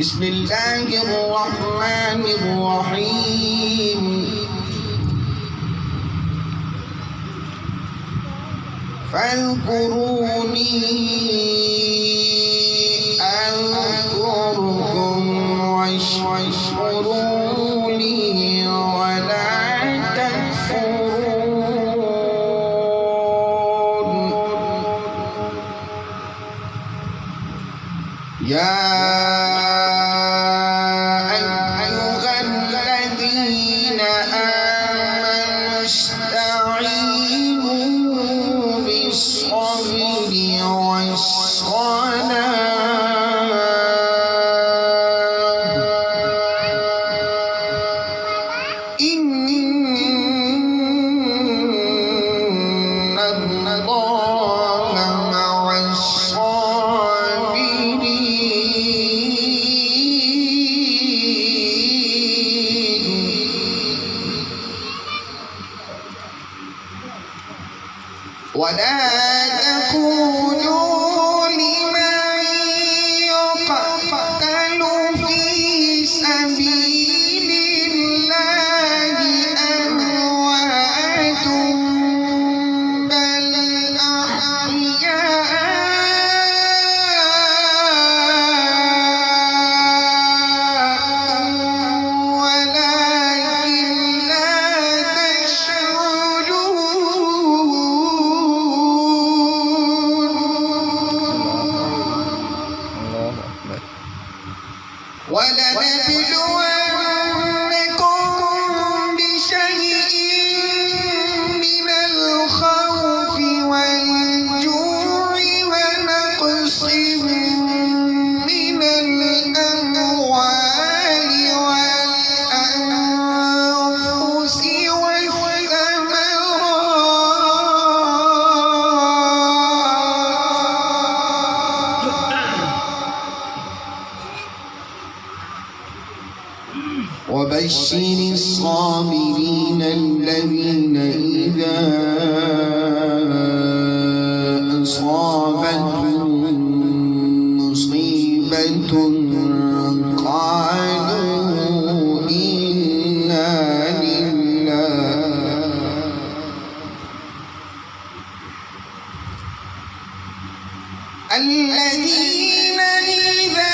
بسم الله الرحمن الرحيم فاذكروني أذكركم واشكروا لي ولا تكفرون يا أيها الذين آمنوا استعينوا بالصبر والصلاة إن الله مع ولا تقولوا لمن يقتل في سبيل الله أموات بل أحياء ولكن لا ولنبلونكم بشيء من الخوف والجوع ونقص من الأموال والأنفس وبشر الصابرين الذين إذا أصابتهم مصيبة قالوا إنا لله الذين إذا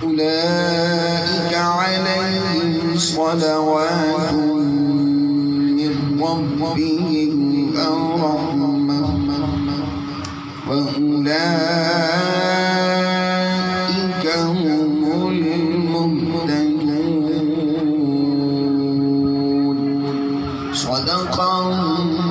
أولئك عليهم صلوات من ربهم ورحمة وأولئك هم المهتدون صدق الله.